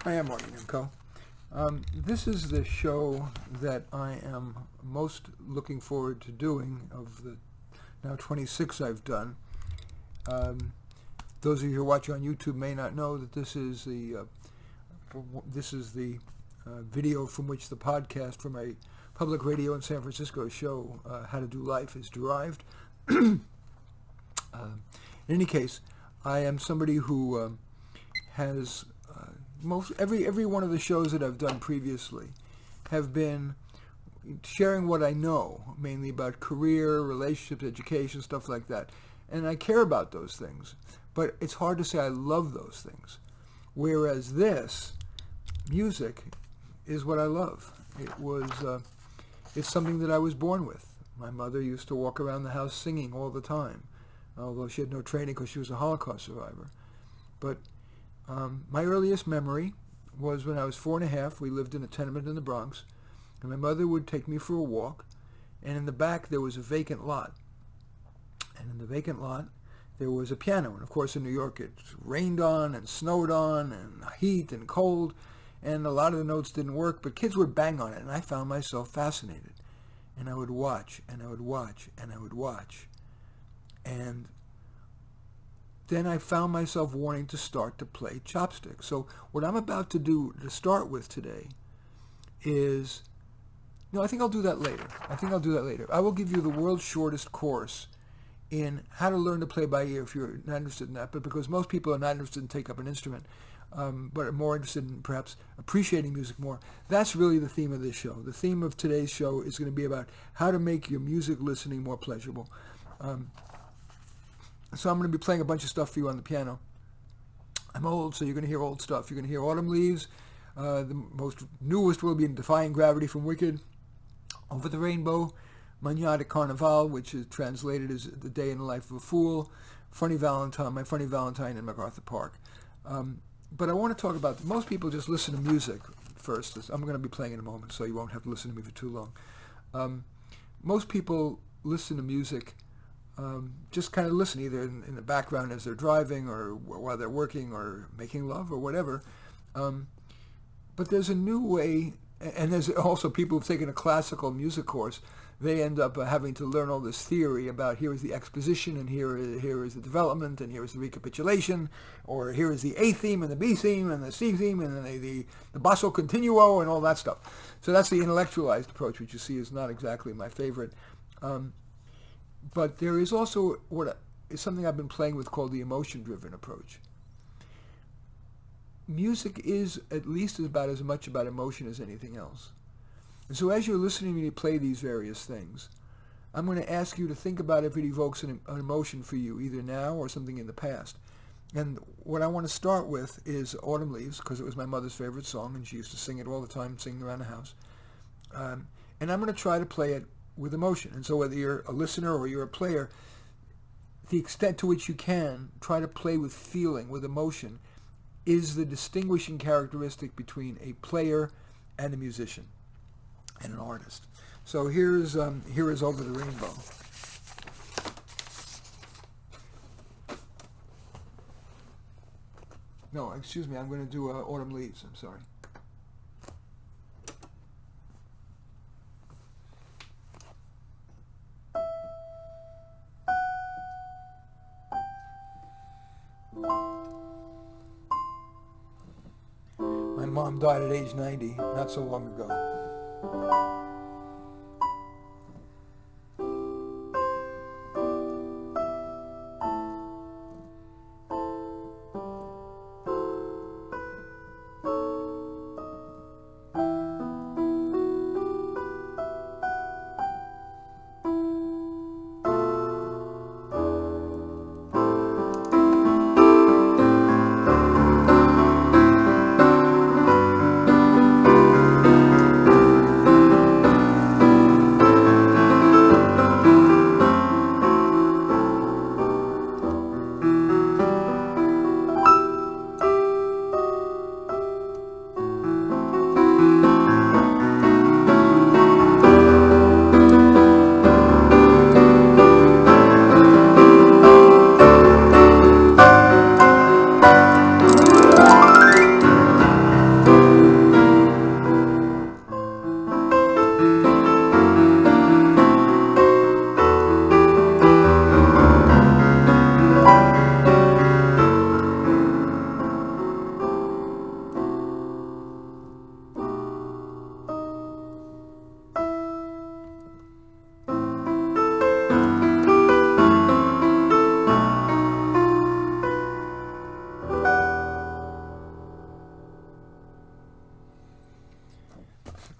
I am Marty Nimco. This is the show that I am most looking forward to doing of the now 26 I've done. Those of you who watch on YouTube may not know that this is the video from which the podcast from a public radio in San Francisco show, How to Do Life, is derived. In any case, I am somebody who has every one of the shows that I've done previously have been sharing what I know, mainly about career, relationships, education, stuff like that. And I care about those things, but it's hard to say I love those things. Whereas this, music, is what I love. It's something that I was born with. My mother used to walk around the house singing all the time, although she had no training because she was a Holocaust survivor. But my earliest memory was when I was 4.5. We lived in a tenement in the Bronx, and my mother would take me for a walk, and in the back there was a vacant lot. And in the vacant lot there was a piano, and of course in New York it rained on and snowed on and heat and cold, and a lot of the notes didn't work, but kids would bang on it, and I found myself fascinated. And I would watch, and I would watch, and I would watch. And then I found myself wanting to start to play chopsticks. So what I'm about to do to start with today is, I think I'll do that later. I will give you the world's shortest course in how to learn to play by ear if you're not interested in that, but because most people are not interested in taking up an instrument, but are more interested in perhaps appreciating music more. That's really the theme of this show. The theme of today's show is going to be about how to make your music listening more pleasurable. So I'm going to be playing a bunch of stuff for you on the piano. I'm old, so you're going to hear old stuff. You're going to hear Autumn Leaves. The most newest will be Defying Gravity from Wicked, Over the Rainbow, Mañana de Carnaval, which is translated as The Day in the Life of a Fool, Funny Valentine, My Funny Valentine in MacArthur Park. But I want to talk about, most people just listen to music first. I'm going to be playing in a moment, so you won't have to listen to me for too long. Most people listen to music just kind of listen, either in the background as they're driving or while they're working or making love or whatever. But there's a new way, and there's also people who've taken a classical music course. They end up having to learn all this theory about here is the exposition, and here is the development, and here is the recapitulation, or here is the A theme and the B theme and the C theme and the basso continuo and all that stuff. So that's the intellectualized approach, which you see is not exactly my favorite. But there is also what is something I've been playing with called the emotion-driven approach. Music is at least about as much about emotion as anything else. And so as you're listening to me play these various things, I'm going to ask you to think about if it evokes an emotion for you, either now or something in the past. And what I want to start with is Autumn Leaves, because it was my mother's favorite song, and she used to sing it all the time, singing around the house. And I'm going to try to play it with emotion. And so whether you're a listener or you're a player, the extent to which you can try to play with feeling, with emotion, is the distinguishing characteristic between a player and a musician and an artist. So here is Over the Rainbow. No, excuse me, I'm going to do Autumn Leaves, I'm sorry. My mom died at age 90, not so long ago.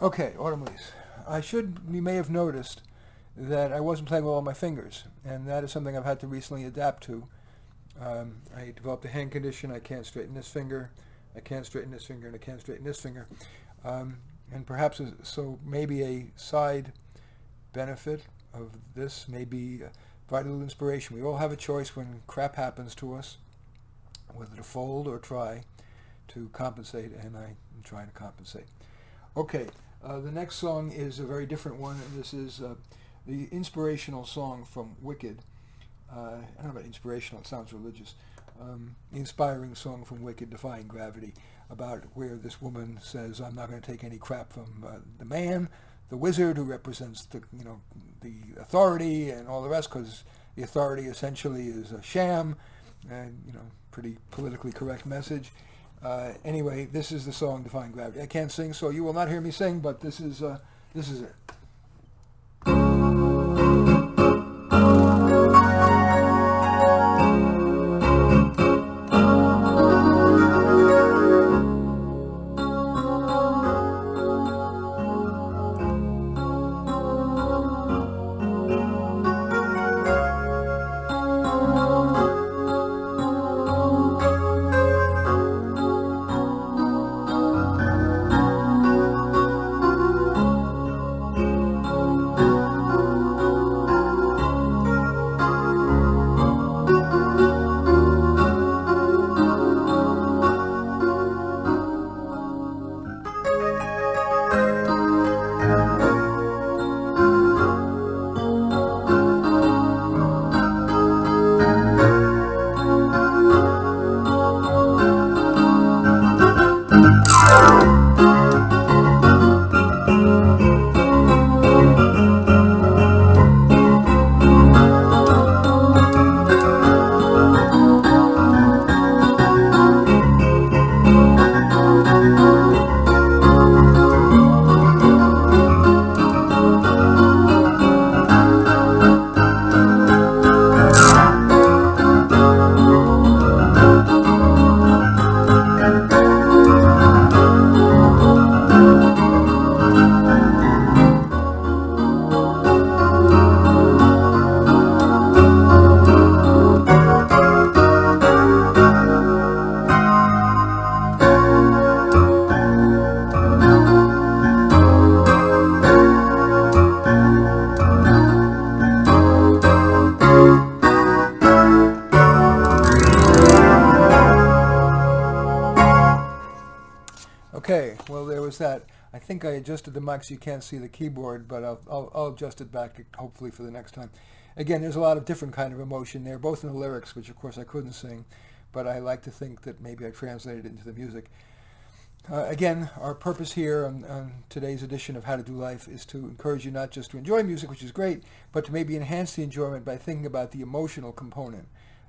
Okay, autumn leaves. You may have noticed that I wasn't playing with all my fingers, and that is something I've had to recently adapt to. I developed a hand condition. I can't straighten this finger, I can't straighten this finger, and I can't straighten this finger. And perhaps, so maybe a side benefit of this may be vital inspiration. We all have a choice when crap happens to us, whether to fold or try to compensate, and I'm trying to compensate. Okay, the next song is a very different one. This is the inspirational song from Wicked. I don't know about inspirational, it sounds religious. The inspiring song from Wicked, Defying Gravity, about where this woman says, I'm not going to take any crap from the man, the wizard who represents the authority and all the rest, because the authority essentially is a sham, and pretty politically correct message. Anyway, this is the song Defying Gravity. I can't sing, so you will not hear me sing, but this is it. Okay, well, there was that. I think I adjusted the mic so you can't see the keyboard, but I'll adjust it back hopefully for the next time. Again, there's a lot of different kind of emotion there, both in the lyrics, which of course I couldn't sing, but I like to think that maybe I translated it into the music. Again, our purpose here on today's edition of How to Do Life is to encourage you not just to enjoy music, which is great, but to maybe enhance the enjoyment by thinking about the emotional component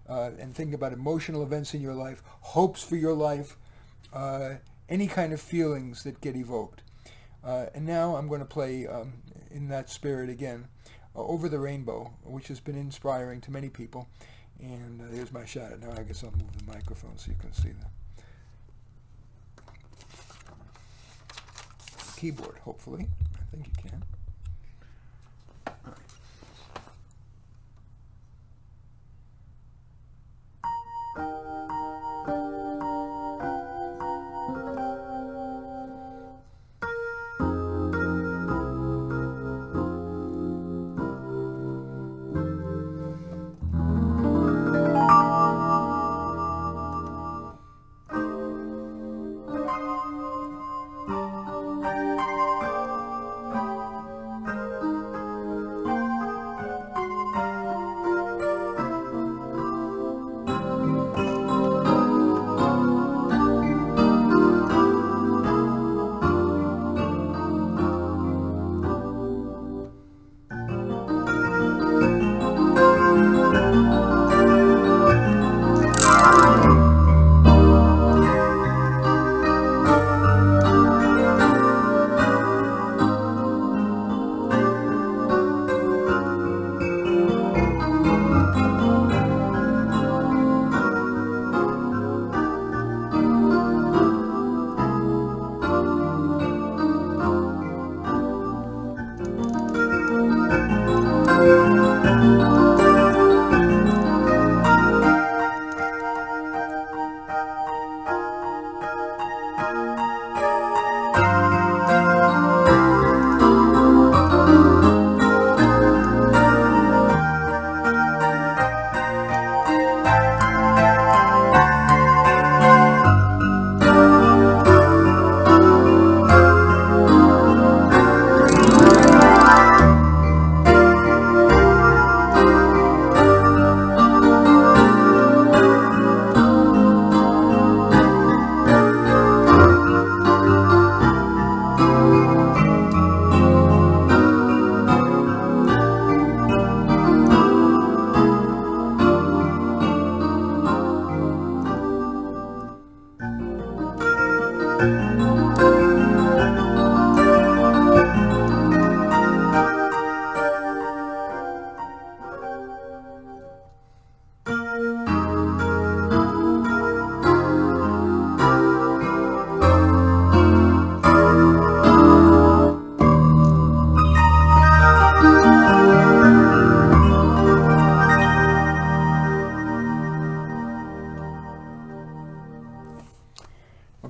and thinking about emotional events in your life, hopes for your life, any kind of feelings that get evoked. And now I'm going to play in that spirit again, Over the Rainbow, which has been inspiring to many people. And here's my shot. Now I guess I'll move the microphone so you can see the keyboard, hopefully. I think you can. All right.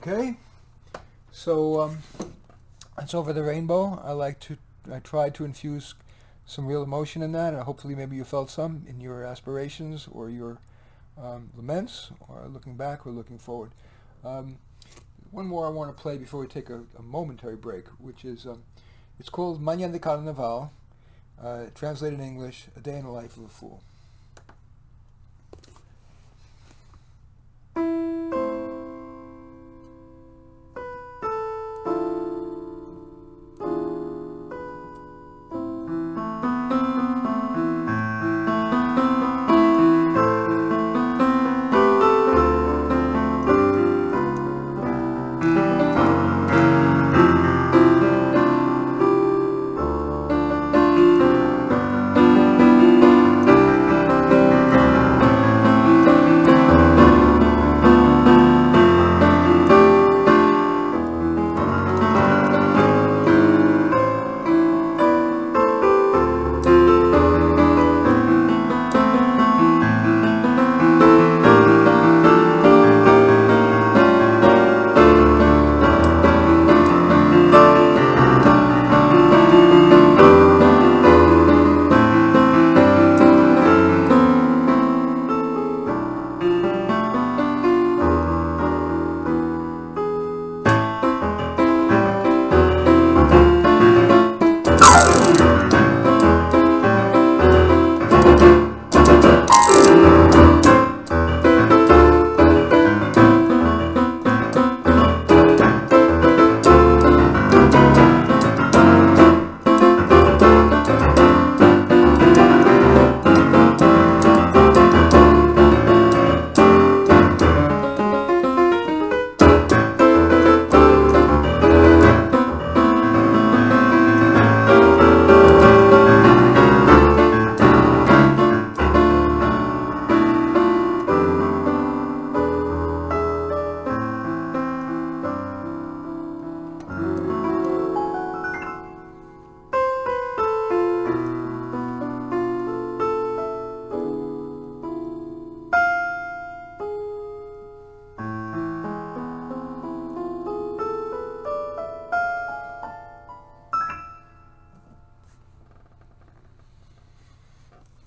Okay, so that's Over the Rainbow. I tried to infuse some real emotion in that, and hopefully maybe you felt some in your aspirations or your laments, or looking back or looking forward. One more I want to play before we take a momentary break, which is, it's called Mañana de Carnaval, translated in English, A Day in the Life of a Fool.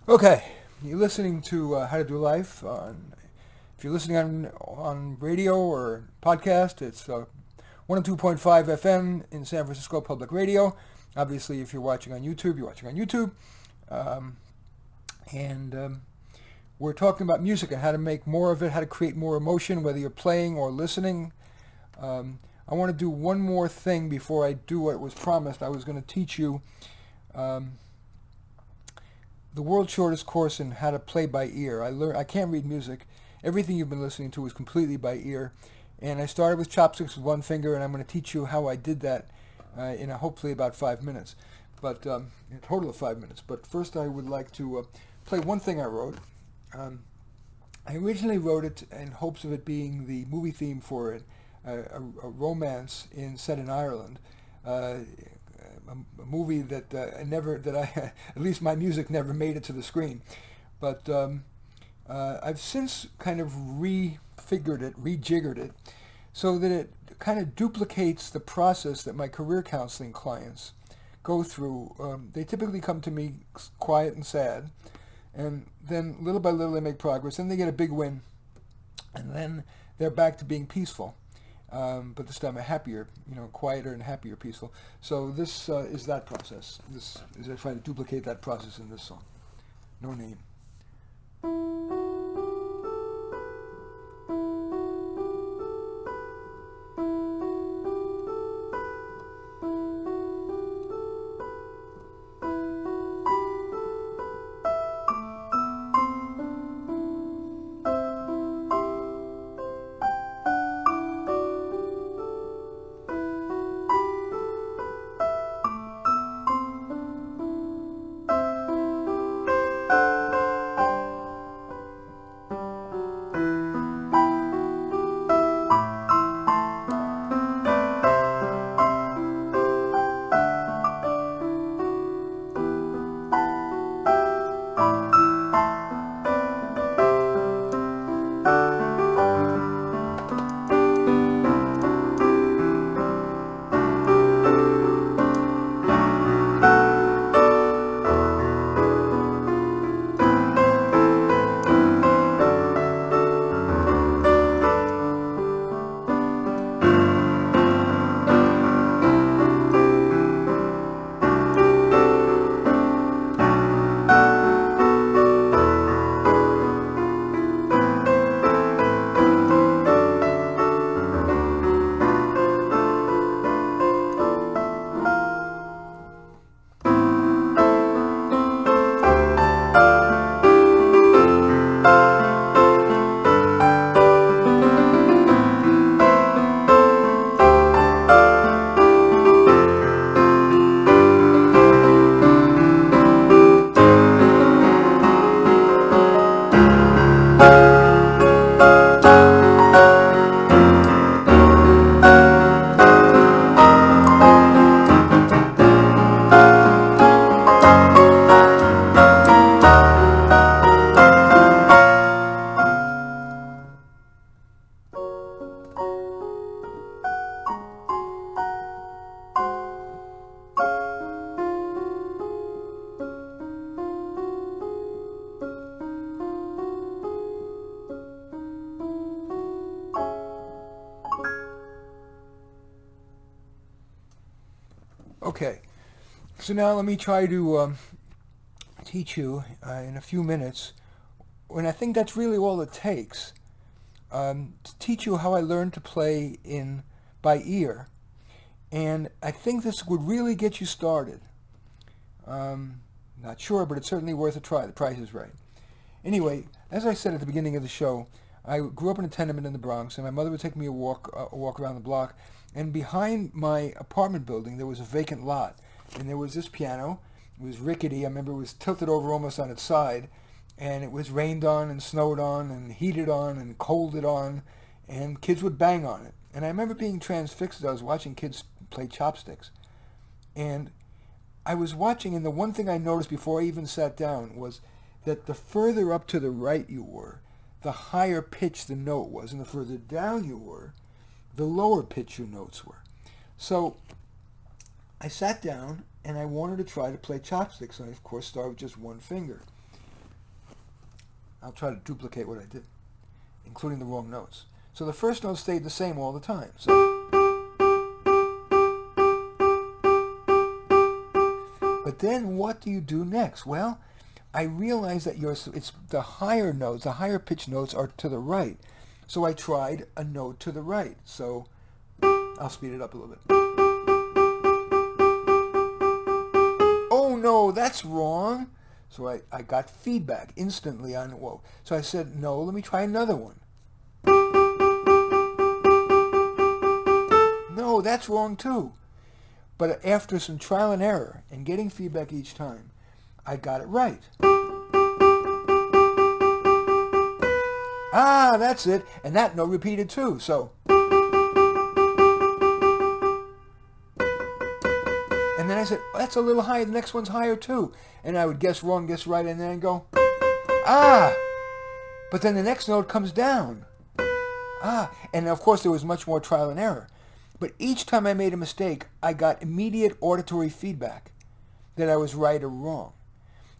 Okay, you're listening to How to Do Life. If you're listening on radio or podcast, it's 102.5 FM in San Francisco Public Radio. Obviously, if you're watching on YouTube, you're watching on YouTube. And we're talking about music and how to make more of it, how to create more emotion, whether you're playing or listening. I want to do one more thing before I do what was promised. I was going to teach you the world's shortest course in how to play by ear. I can't read music. Everything you've been listening to is completely by ear. And I started with chopsticks with one finger, and I'm going to teach you how I did that in hopefully about 5 minutes. But a total of 5 minutes. But first I would like to play one thing I wrote. I originally wrote it in hopes of it being the movie theme for a romance set in Ireland. A movie that at least my music never made it to the screen. But I've since kind of rejiggered it, so that it kind of duplicates the process that my career counseling clients go through. They typically come to me quiet and sad, and then little by little they make progress, then they get a big win, and then they're back to being peaceful. But this time a happier, quieter and happier, peaceful. So this is that process. This is I try to duplicate that process in this song. No name. Okay, so now let me try to teach you in a few minutes, and I think that's really all it takes, to teach you how I learned to play by ear. And I think this would really get you started. Not sure, but it's certainly worth a try. The price is right. Anyway, as I said at the beginning of the show, I grew up in a tenement in the Bronx, and my mother would take me a walk around the block. And behind my apartment building, there was a vacant lot, and there was this piano. It was rickety. I remember it was tilted over almost on its side, and it was rained on and snowed on and heated on and colded on, and kids would bang on it. And I remember being transfixed as I was watching kids play chopsticks. And I was watching, and the one thing I noticed before I even sat down was that the further up to the right you were, the higher pitch the note was, and the further down you were, the lower pitch your notes were. So I sat down, and I wanted to try to play chopsticks, and I, of course, started with just one finger. I'll try to duplicate what I did, including the wrong notes. So the first note stayed the same all the time. So, but then what do you do next? Well, I realized that it's the higher notes, the higher pitched notes are to the right. So I tried a note to the right. So I'll speed it up a little bit. Oh no, that's wrong. So I got feedback instantly on, whoa. So I said, no, let me try another one. No, that's wrong too. But after some trial and error and getting feedback each time, I got it right. Ah, that's it. And that note repeated too. So, and then I said, that's a little higher. The next one's higher too. And I would guess wrong, guess right, and then I'd go, ah. But then the next note comes down. Ah. And of course there was much more trial and error. But each time I made a mistake, I got immediate auditory feedback that I was right or wrong.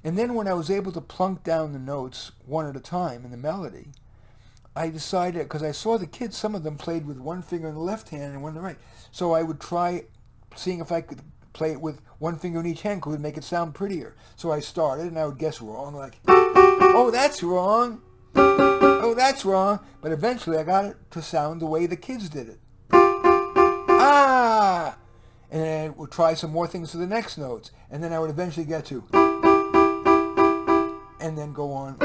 And then when I was able to plunk down the notes one at a time in the melody, I decided, because I saw the kids, some of them played with one finger in the left hand and one in the right. So I would try seeing if I could play it with one finger in each hand, because it would make it sound prettier. So I started, and I would guess wrong, like, oh, that's wrong. Oh, that's wrong. But eventually I got it to sound the way the kids did it. Ah! And then I would try some more things for the next notes. And then I would eventually get to, and then go on.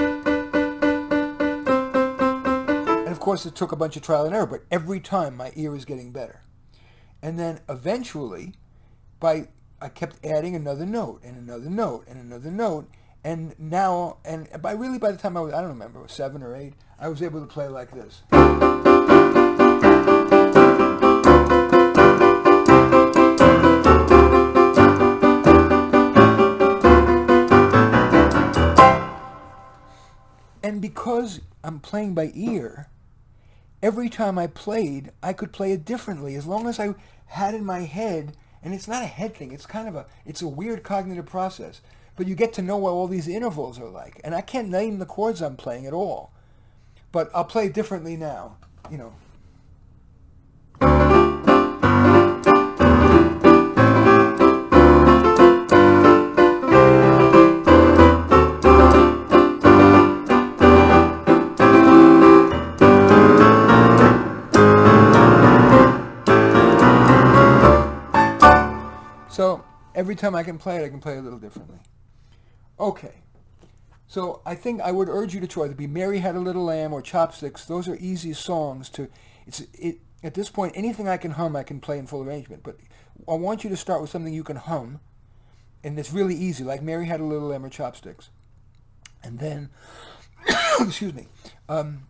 And of course it took a bunch of trial and error, but every time my ear was getting better. And then eventually, I kept adding another note, and another note, and another note. And now, and by the time I was, I don't remember, 7 or 8, I was able to play like this. And because I'm playing by ear, every time I played, I could play it differently, as long as I had in my head, and it's not a head thing, it's a weird cognitive process, but you get to know what all these intervals are like. And I can't name the chords I'm playing at all, but I'll play it differently now, you know. So every time I can play it a little differently. Okay. So I think I would urge you to try to be Mary Had a Little Lamb or Chopsticks. Those are easy songs to, at this point, anything I can hum, I can play in full arrangement. But I want you to start with something you can hum, and it's really easy, like Mary Had a Little Lamb or Chopsticks. And then, excuse me, and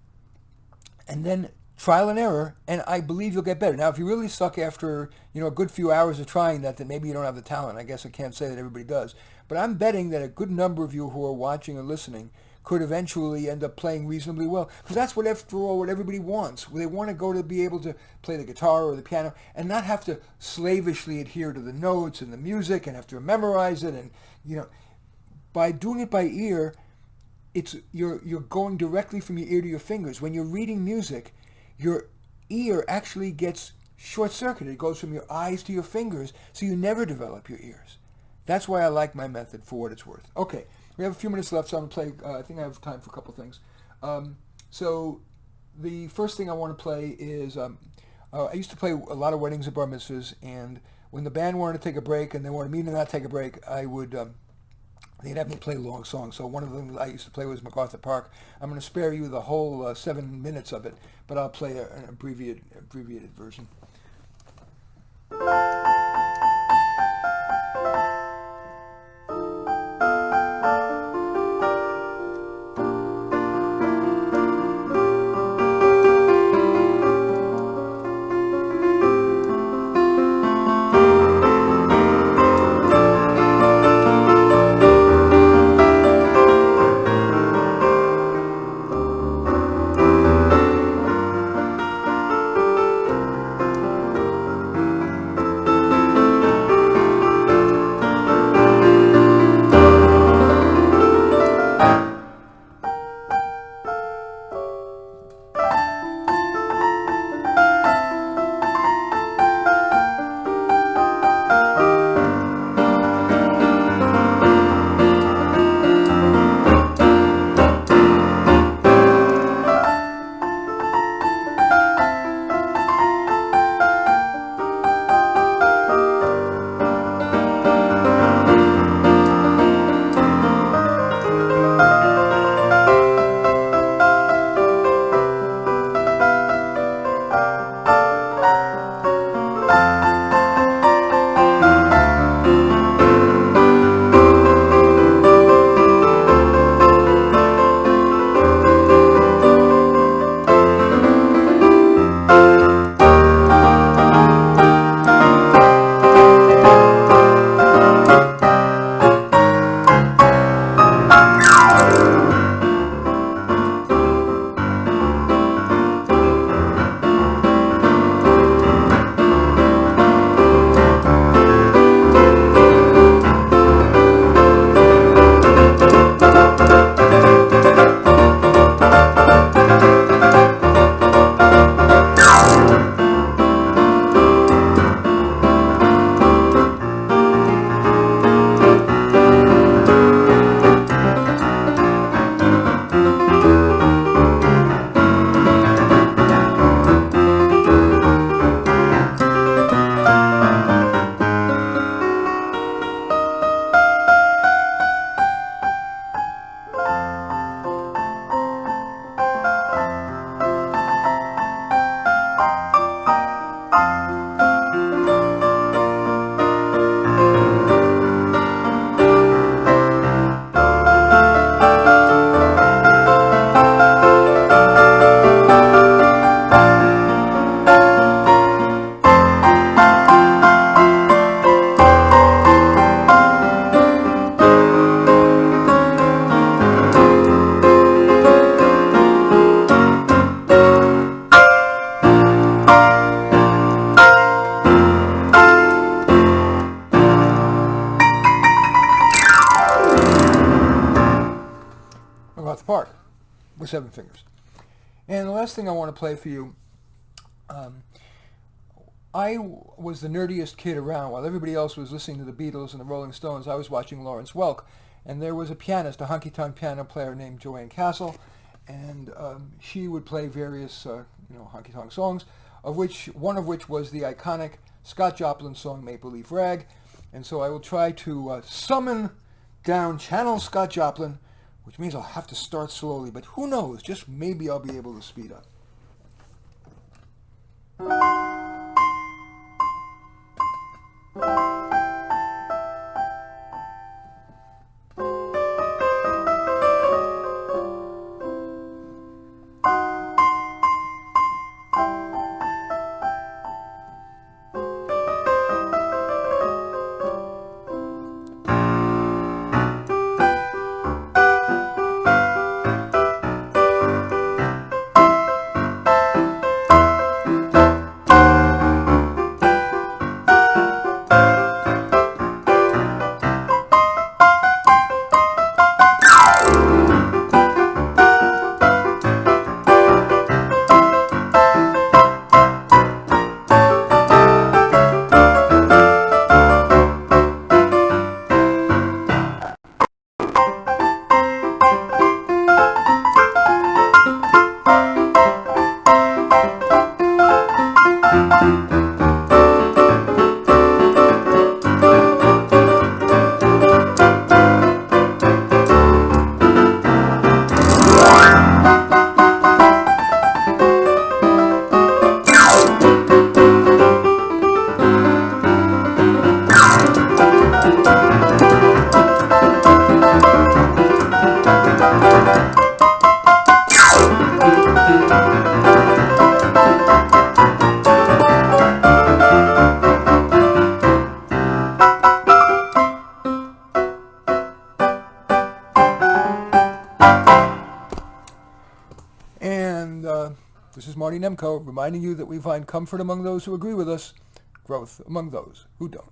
then trial and error, and I believe you'll get better. Now, if you really suck after, a good few hours of trying that, then maybe you don't have the talent. I guess I can't say that everybody does. But I'm betting that a good number of you who are watching or listening could eventually end up playing reasonably well. Because that's what, after all, what everybody wants. They want to go to be able to play the guitar or the piano and not have to slavishly adhere to the notes and the music and have to memorize it. And, by doing it by ear, you're going directly from your ear to your fingers. When you're reading music, your ear actually gets short-circuited. It goes from your eyes to your fingers, so you never develop your ears. That's why I like my method for what it's worth. Okay, we have a few minutes left, so I'm going to play, I think I have time for a couple things. So the first thing I want to play is, I used to play a lot of weddings and bar mitzvahs, and when the band wanted to take a break and they wanted me to not take a break, I would, they'd have me play long songs. So one of them I used to play was MacArthur Park. I'm going to spare you the whole 7 minutes of it, but I'll play an abbreviated version. Park with 7 fingers. And the last thing I want to play for you, I was the nerdiest kid around. While everybody else was listening to the Beatles and the Rolling Stones, I was watching Lawrence Welk. And there was a pianist, a honky-tonk piano player named Joanne Castle, and she would play various honky-tonk songs, one of which was the iconic Scott Joplin song Maple Leaf Rag. And so I will try to summon down, channel Scott Joplin, which means I'll have to start slowly, but who knows, just maybe I'll be able to speed up. This is Marty Nemko reminding you that we find comfort among those who agree with us, growth among those who don't.